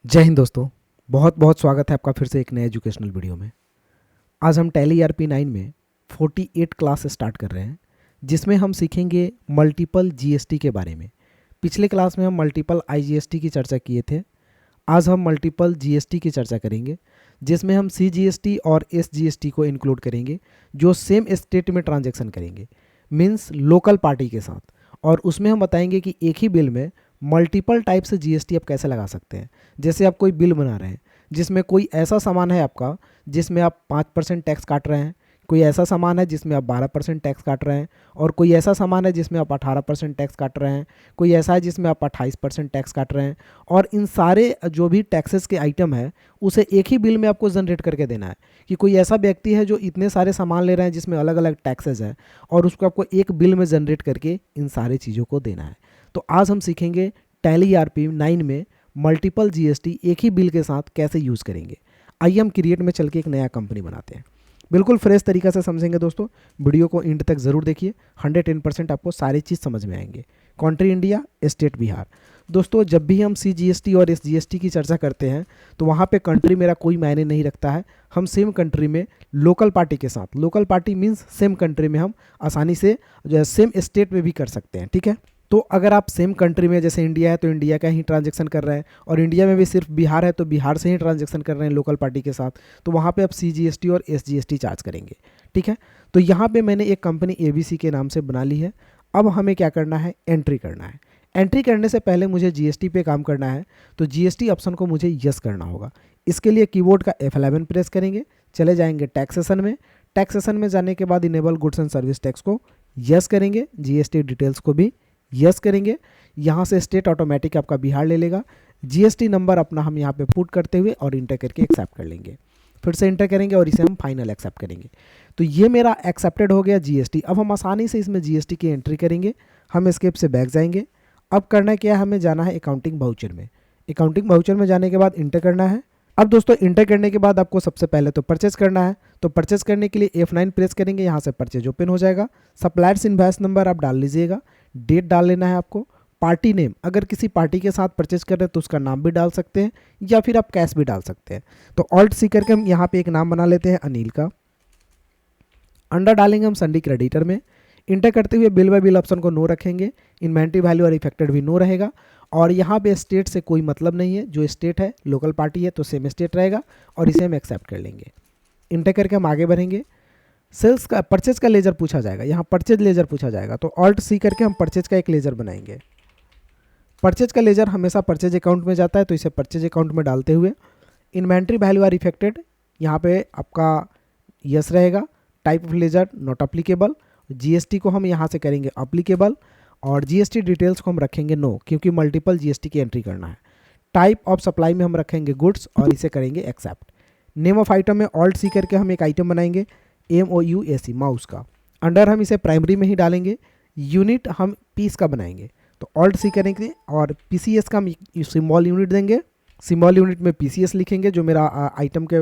जय हिंद दोस्तों। बहुत बहुत स्वागत है आपका फिर से एक नए एजुकेशनल वीडियो में। आज हम टैली ERP9 में 48 क्लास स्टार्ट कर रहे हैं, जिसमें हम सीखेंगे मल्टीपल जीएसटी के बारे में। पिछले क्लास में हम मल्टीपल IGST की चर्चा किए थे। आज हम मल्टीपल जीएसटी की चर्चा करेंगे, जिसमें हम CGST और SGST को इंक्लूड करेंगे, जो सेम स्टेट में ट्रांजैक्शन करेंगे, मीन्स लोकल पार्टी के साथ। और उसमें हम बताएंगे कि एक ही बिल में मल्टीपल टाइप से जीएसटी आप कैसे लगा सकते हैं। जैसे आप कोई बिल बना रहे हैं जिसमें कोई ऐसा सामान है आपका जिसमें आप 5% टैक्स काट रहे हैं, कोई ऐसा सामान है जिसमें आप 12% टैक्स काट रहे हैं, और कोई ऐसा सामान है जिसमें आप 18% टैक्स काट रहे हैं, कोई ऐसा है जिसमें आप 28% टैक्स काट रहे हैं। और इन सारे जो भी टैक्सेस के आइटम है उसे एक ही बिल में आपको जनरेट करके देना है। कि कोई ऐसा व्यक्ति है जो इतने सारे सामान ले रहे हैं जिसमें अलग अलग टैक्सेस है, और उसको आपको एक बिल में जनरेट करके इन सारी चीज़ों को देना है। तो आज हम सीखेंगे टैली ERP9 में मल्टीपल जीएसटी एक ही बिल के साथ कैसे यूज़ करेंगे। आइए हम क्रिएट में चल के एक नया कंपनी बनाते हैं। बिल्कुल फ्रेश तरीका से समझेंगे दोस्तों। वीडियो को एंड तक ज़रूर देखिए, 110% आपको सारी चीज़ समझ में आएंगे। Country India, state Bihar. दोस्तों जब भी हम CGST और SGST की चर्चा करते हैं तो वहाँ पे कंट्री मेरा कोई मायने नहीं रखता है। हम सेम कंट्री में लोकल पार्टी के साथ, local party means same country में हम आसानी से जो है सेम स्टेट में भी कर सकते हैं, ठीक है। तो अगर आप सेम कंट्री में, जैसे इंडिया है तो इंडिया का ही ट्रांजैक्शन कर रहे हैं, और इंडिया में भी सिर्फ बिहार है तो बिहार से ही ट्रांजैक्शन कर रहे हैं लोकल पार्टी के साथ, तो वहाँ पे आप CGST और SGST चार्ज करेंगे, ठीक है। तो यहाँ पे मैंने एक कंपनी ABC के नाम से बना ली है। अब हमें क्या करना है, एंट्री करना है। एंट्री करने से पहले मुझे GST पे काम करना है, तो GST ऑप्शन को मुझे यस करना होगा। इसके लिए कीबोर्ड का F11 प्रेस करेंगे, चले जाएंगे टैक्सेशन में। टैक्सेशन में जाने के बाद enable goods and service tax को यस करेंगे, GST डिटेल्स को भी यस करेंगे। यहाँ से स्टेट ऑटोमेटिक आपका बिहार ले लेगा। GST नंबर अपना हम यहाँ पे पुट करते हुए और इंटर करके एक्सेप्ट कर लेंगे। फिर से इंटर करेंगे और इसे हम फाइनल एक्सेप्ट करेंगे। तो ये मेरा एक्सेप्टेड हो गया GST। अब हम आसानी से इसमें GST की एंट्री करेंगे। हम एस्केप से बैक जाएंगे। अब करना क्या है, हमें जाना है अकाउंटिंग वाउचर में। अकाउंटिंग वाउचर में जाने के बाद इंटर करना है। अब दोस्तों इंटर करने के बाद आपको सबसे पहले तो परचेज करना है। तो परचेज करने के लिए F9 प्रेस करेंगे, यहाँ से परचेज ओपन हो जाएगा। सप्लायर्स इनवॉइस नंबर आप डाल लीजिएगा, डेट डाल लेना है आपको। पार्टी नेम, अगर किसी पार्टी के साथ परचेज कर रहे हैं तो उसका नाम भी डाल सकते हैं, या फिर आप कैश भी डाल सकते हैं। तो ऑल्ट सी करके हम यहाँ पे एक नाम बना लेते हैं अनिल का। अंडर डालेंगे हम संडी क्रेडिटर में। इंटर करते हुए बिल बाय बिल ऑप्शन को नो रखेंगे। इन्वेंट्री वैल्यू और इफेक्टेड भी नो रहेगा। और यहाँ पे स्टेट से कोई मतलब नहीं है, जो स्टेट है लोकल पार्टी है तो सेम स्टेट रहेगा, और इसे हम एक्सेप्ट कर लेंगे। इंटर करके हम आगे बढ़ेंगे। सेल्स का, परचेज का लेजर पूछा जाएगा, यहाँ परचेज लेजर पूछा जाएगा, तो ऑल्ट सी करके हम परचेज का एक लेजर बनाएंगे। परचेज का लेजर हमेशा परचेज अकाउंट में जाता है, तो इसे परचेज अकाउंट में डालते हुए इन्वेंट्री वैल्यू आर इफेक्टेड, यहाँ पे आपका यस रहेगा। Type of ledger not applicable. GST को हम यहाँ से करेंगे अप्लीकेबल, और GST डिटेल्स को हम रखेंगे नो, क्योंकि मल्टीपल GST की एंट्री करना है। टाइप ऑफ सप्लाई में हम रखेंगे गुड्स, और इसे करेंगे एक्सेप्ट। नेम ऑफ आइटम में ऑल्ट सी करके हम एक आइटम बनाएंगे MOUAC, माउस का। अंडर हम इसे प्राइमरी में ही डालेंगे। यूनिट हम पीस का बनाएंगे, तो ऑल्ट सी करेंगे, और PCS का हम सिंबल यूनिट देंगे। सिंबल यूनिट में PCS लिखेंगे, जो मेरा आइटम के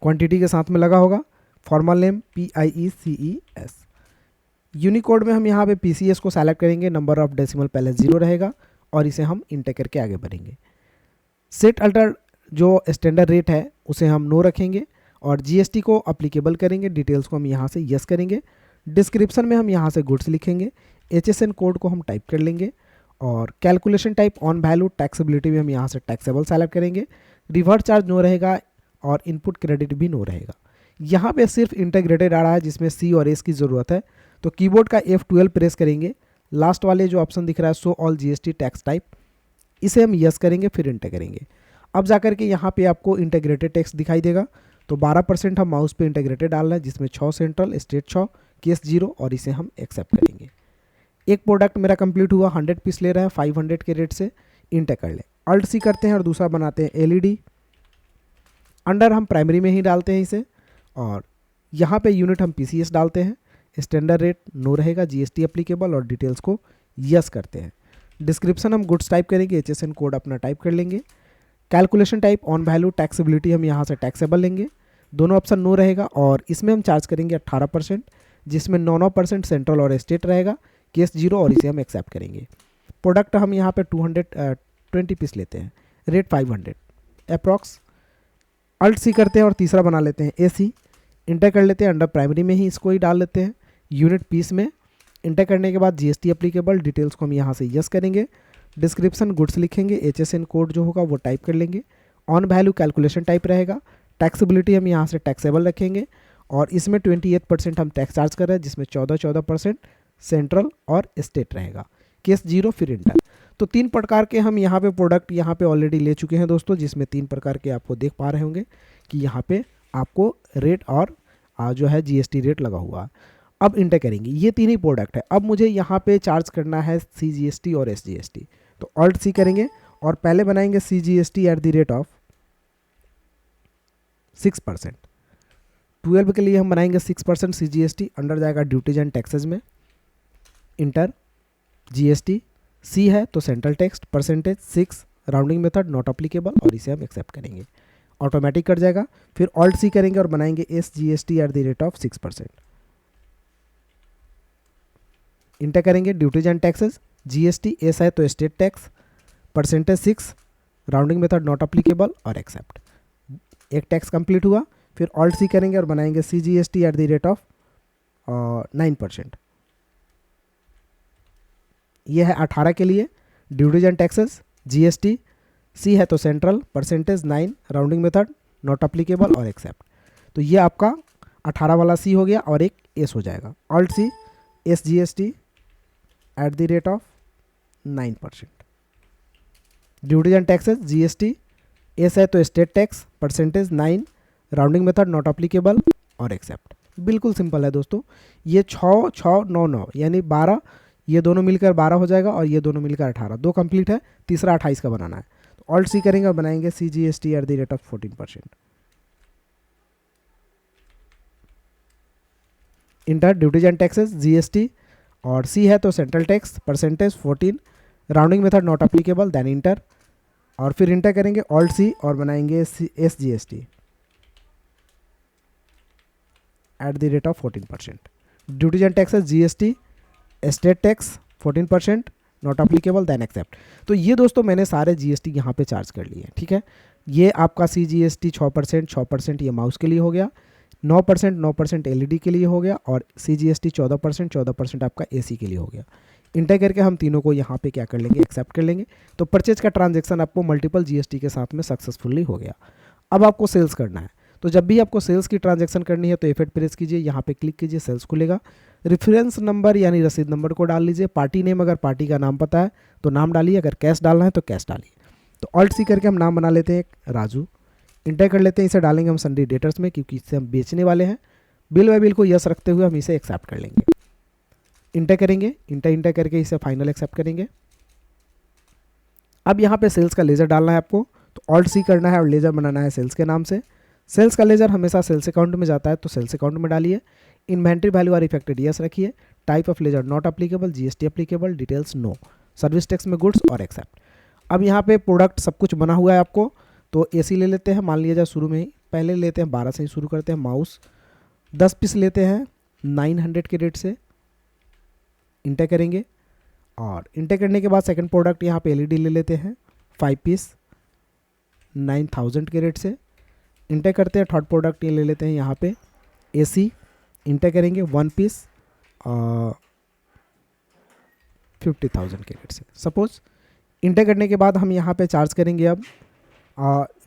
क्वांटिटी के साथ में लगा होगा। Formal name PIECES। यूनिकोड में हम यहाँ पे PCS को सेलेक्ट करेंगे, नंबर ऑफ डेसिमल पहले 0 रहेगा, और इसे हम इंटर करके आगे बढ़ेंगे। सेट अल्टर जो स्टैंडर्ड रेट है उसे हम नो रखेंगे, और GST को अप्लीकेबल करेंगे। डिटेल्स को हम यहाँ से यस करेंगे। डिस्क्रिप्शन में हम यहाँ से गुड्स लिखेंगे। HSN कोड को हम टाइप कर लेंगे, और calculation type on value taxability में हम यहाँ से टैक्सेबल सेलेक्ट करेंगे। रिवर्स चार्ज नो रहेगा, और इनपुट क्रेडिट भी नो रहेगा। यहाँ पे सिर्फ इंटीग्रेटेड आ रहा है, जिसमें C और S की ज़रूरत है, तो कीबोर्ड का F12 प्रेस करेंगे। लास्ट वाले जो ऑप्शन दिख रहा है show all GST tax type, इसे हम यस करेंगे, फिर इंटर करेंगे। अब जाकर के यहाँ पे आपको इंटीग्रेटेड टैक्स दिखाई देगा, तो 12% हम माउस पे इंटीग्रेटेड डाल रहे हैं, जिसमें 6 सेंट्रल, स्टेट 6, केस 0, और इसे हम एक्सेप्ट करेंगे। एक प्रोडक्ट मेरा कंप्लीट हुआ, 100 पीस ले रहा है 500 के रेट से। इंटर कर लें, अल्ट सी करते हैं और दूसरा बनाते हैं LED। अंडर हम प्राइमरी में ही डालते हैं इसे, और यहाँ पे यूनिट हम PCS डालते हैं। स्टैंडर्ड रेट नो रहेगा, GST अप्लीकेबल, और डिटेल्स को यस करते हैं। डिस्क्रिप्शन हम गुड्स टाइप करेंगे, HSN कोड अपना टाइप कर लेंगे। Calculation type on value taxability हम यहाँ से टैक्सेबल लेंगे, दोनों ऑप्शन नो रहेगा, और इसमें हम चार्ज करेंगे 18%, जिसमें 9% सेंट्रल और स्टेट रहेगा, केस 0, और इसे हम एक्सेप्ट करेंगे। प्रोडक्ट हम यहाँ पे 220 पीस लेते हैं। Rate 500 approx. अल्ट सी करते हैं और तीसरा बना लेते हैं AC, इंटर कर लेते हैं, अंडर प्राइमरी में ही इसको ही डाल लेते हैं यूनिट पीस में। इंटर करने के बाद GST एप्लीकेबल, डिटेल्स को हम यहाँ से यस करेंगे, डिस्क्रिप्शन गुड्स लिखेंगे, HSN कोड जो होगा वो टाइप कर लेंगे, ऑन वैल्यू कैलकुलेशन टाइप रहेगा, टैक्सेबिलिटी हम यहाँ से टैक्सेबल रखेंगे और इसमें 28% हम टैक्स चार्ज कर रहे हैं, जिसमें 14% सेंट्रल और स्टेट रहेगा, केस 0 फिर इंटर। तो 3 प्रकार के हम यहाँ पे प्रोडक्ट यहाँ पे ऑलरेडी ले चुके हैं दोस्तों, जिसमें 3 प्रकार के आपको देख पा रहे होंगे कि यहाँ पे आपको रेट और जो है GST रेट लगा हुआ है। अब इंटर करेंगे, ये 3 ही प्रोडक्ट है। अब मुझे यहाँ पे चार्ज करना है CGST और SGST, तो ऑल्ट सी करेंगे और पहले बनाएंगे CGST at the rate of 6%। 12 के लिए हम बनाएंगे 6% CGST, अंडर जाएगा ड्यूटीज एंड टैक्सेस में, इंटर GST, C है तो central tax, percentage 6, rounding method not applicable और इसे हम एक्सेप्ट करेंगे, ऑटोमेटिक कट जाएगा। फिर ऑल्ट सी करेंगे और बनाएंगे SGST at the rate of 6%, enter करेंगे duties and taxes, GST, S है तो state tax, percentage 6, rounding method not applicable और एक्सेप्ट। एक टैक्स कंप्लीट हुआ। फिर ऑल्ट सी करेंगे और बनाएंगे CGST at the rate of 9%, ये है 18 के लिए, duties and taxes, GST, C है तो central, percentage 9, rounding method not applicable और एक्सेप्ट। तो ये आपका 18 वाला C हो गया और एक S हो जाएगा। Alt C SGST at the rate of 9%, duties and taxes, GST, S है तो state tax, percentage 9, rounding method not applicable और एक्सेप्ट। बिल्कुल सिंपल है दोस्तों। ये 6, 6, 9, 9 यानी 12, ये दोनों मिलकर 12 हो जाएगा और ये दोनों मिलकर 18, 2 कंप्लीट है, तीसरा 28 का बनाना है। तो ऑल्ट सी करेंगे और बनाएंगे CGST at the rate of 14%, enter duties and taxes, GST और C है तो central tax, percentage 14, rounding method not applicable, then enter और फिर इंटर करेंगे ऑल्ट सी और बनाएंगे SGST at the rate of 14%, duties and taxes, GST, state tax 14%, not applicable, then accept. तो ये दोस्तों मैंने सारे GST यहाँ पे चार्ज कर लिए, ठीक है। ये आपका CGST 6%, 6% ये माउस के लिए हो गया, 9%, 9% LED के लिए हो गया और CGST 14%, 14% आपका AC के लिए हो गया। इंटर करके हम तीनों को यहाँ पे क्या कर लेंगे, एक्सेप्ट कर लेंगे। तो परचेज का ट्रांजेक्शन आपको मल्टीपल GST के साथ में सक्सेसफुली हो गया। अब आपको सेल्स करना है, तो जब भी आपको सेल्स की ट्रांजैक्शन करनी है तो F8 प्रेस कीजिए, यहाँ पे क्लिक कीजिए, सेल्स खुलेगा। रेफरेंस नंबर यानी रसीद नंबर को डाल लीजिए। पार्टी नेम, अगर पार्टी का नाम पता है तो नाम डालिए, अगर कैश डालना है तो कैश डालिए। तो ऑल्ट सी करके हम नाम बना लेते हैं राजू, इंटर कर लेते हैं, इसे डालेंगे हम सन्डे डेटर्स में क्योंकि इससे हम बेचने वाले हैं। बिल बाय बिल को यस रखते हुए हम इसे एक्सेप्ट कर लेंगे, इंटर करेंगे, इंटर करके इसे फाइनल एक्सेप्ट करेंगे। अब यहाँ पे सेल्स का लेजर डालना है आपको, तो ऑल्ट सी करना है और लेजर बनाना है सेल्स के नाम से। सेल्स का लेजर हमेशा सेल्स अकाउंट में जाता है तो सेल्स अकाउंट में डालिए। Inventory value are affected yes रखिए। Type of ledger not applicable, GST applicable, details no, service tax में गुड्स और एक्सेप्ट। अब यहाँ पे प्रोडक्ट सब कुछ बना हुआ है आपको, तो AC ले लेते हैं, मान लिया जाए शुरू में ही, पहले लेते हैं 12 से ही शुरू करते हैं। माउस 10 पीस लेते हैं 900 के रेट से, इंटर करेंगे और इंटर करने के बाद सेकंड प्रोडक्ट यहाँ पे LED ले लेते हैं 5 पीस 9000 के रेट से, इंटर करते हैं। थर्ड प्रोडक्ट ये ले लेते हैं यहाँ पे AC, इंटर करेंगे 1 पीस 50,000 के रेट से सपोज। इंटर करने के बाद हम यहाँ पे चार्ज करेंगे अब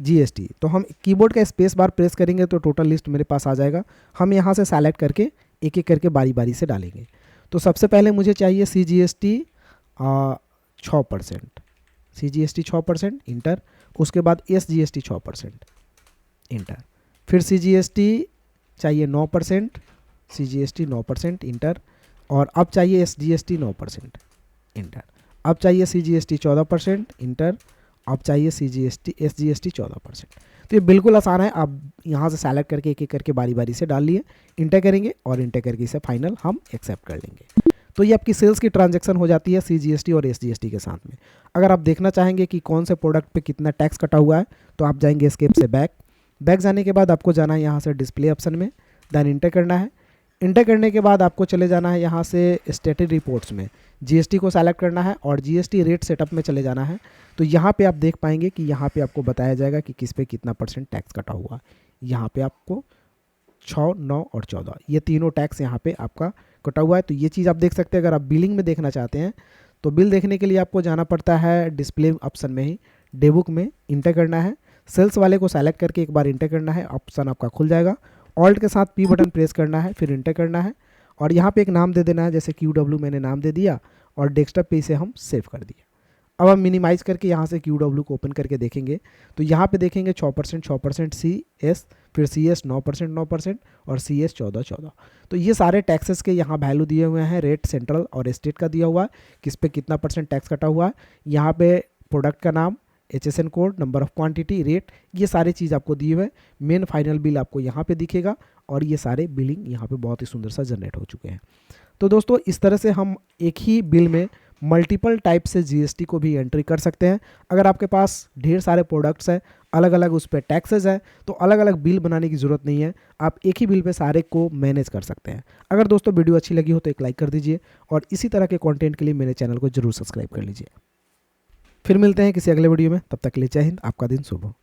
GST, तो हम कीबोर्ड का स्पेस बार प्रेस करेंगे तो टोटल लिस्ट मेरे पास आ जाएगा। हम यहाँ से सेलेक्ट करके एक एक करके बारी बारी से डालेंगे। तो सबसे पहले मुझे चाहिए CGST 6%, CGST 6%, इंटर। उसके बाद SGST 6%, इंटर। फिर CGST चाहिए 9%, CGST 9%, इंटर। और अब चाहिए SGST 9%, इंटर। अब चाहिए CGST 14%, इंटर। अब चाहिए SGST 14%। तो ये बिल्कुल आसान है, आप यहाँ से सेलेक्ट करके एक एक करके बारी बारी से डाल लिए, इंटर करेंगे और इंटर करके इसे फाइनल हम एक्सेप्ट कर लेंगे। तो ये आपकी सेल्स की ट्रांजैक्शन हो जाती है CGST और SGST के साथ में। अगर आप देखना चाहेंगे कि कौन से प्रोडक्ट पे कितना टैक्स कटा हुआ है तो आप जाएंगे एस्केप से बैक जाने के बाद आपको जाना है यहाँ से डिस्प्ले ऑप्शन में, देन इंटर करना है। इंटर करने के बाद आपको चले जाना है यहाँ से स्टेटस रिपोर्ट्स में। जीएसटी को सेलेक्ट करना है और जीएसटी रेट सेटअप में चले जाना है। तो यहाँ पे आप देख पाएंगे कि यहाँ पे आपको बताया जाएगा कि किस पे कितना % टैक्स कटा हुआ है। यहाँ पे आपको 6, 9 और 14 ये तीनों टैक्स यहाँ पे आपका कटा हुआ है। तो ये चीज़ आप देख सकते हैं। अगर आप बिलिंग में देखना चाहते हैं तो बिल देखने के लिए आपको जाना पड़ता है डिस्प्ले ऑप्शन में ही, डे बुक में इंटर करना है, सेल्स वाले को सेलेक्ट करके एक बार इंटर करना है, ऑप्शन आपका खुल जाएगा। ऑल्ट के साथ पी बटन प्रेस करना है, फिर इंटर करना है और यहाँ पे एक नाम दे देना है, जैसे QW मैंने नाम दे दिया और डेस्कटॉप पे इसे हम सेव कर दिया। अब हम मिनिमाइज़ करके यहाँ से QW को ओपन करके देखेंगे तो यहाँ पे देखेंगे 6%, 6% CS, फिर CS 9%, 9% और CS 14। तो ये सारे टैक्सेस के यहाँ वैल्यू दिए हुए हैं, रेट सेंट्रल और स्टेट का दिया हुआ है, किस पे कितना % टैक्स कटा हुआ है। यहाँ पे प्रोडक्ट का नाम, HSN code, number of quantity, rate, ये सारी चीज़ आपको दिए हुए हैं। मेन फाइनल बिल आपको यहाँ पे दिखेगा और ये सारे बिलिंग यहाँ पे बहुत ही सुंदर सा जनरेट हो चुके हैं। तो दोस्तों इस तरह से हम एक ही बिल में मल्टीपल टाइप से जीएसटी को भी एंट्री कर सकते हैं। अगर आपके पास ढेर सारे प्रोडक्ट्स हैं, अलग अलग उस पर टैक्सेस है, तो अलग अलग बिल बनाने की ज़रूरत नहीं है, आप एक ही बिल पे सारे को मैनेज कर सकते हैं। अगर दोस्तों वीडियो अच्छी लगी हो तो एक लाइक कर दीजिए और इसी तरह के कंटेंट के लिए मेरे चैनल को जरूर सब्सक्राइब कर लीजिए। फिर मिलते हैं किसी अगले वीडियो में, तब तक के लिए जय हिंद, आपका दिन शुभ हो।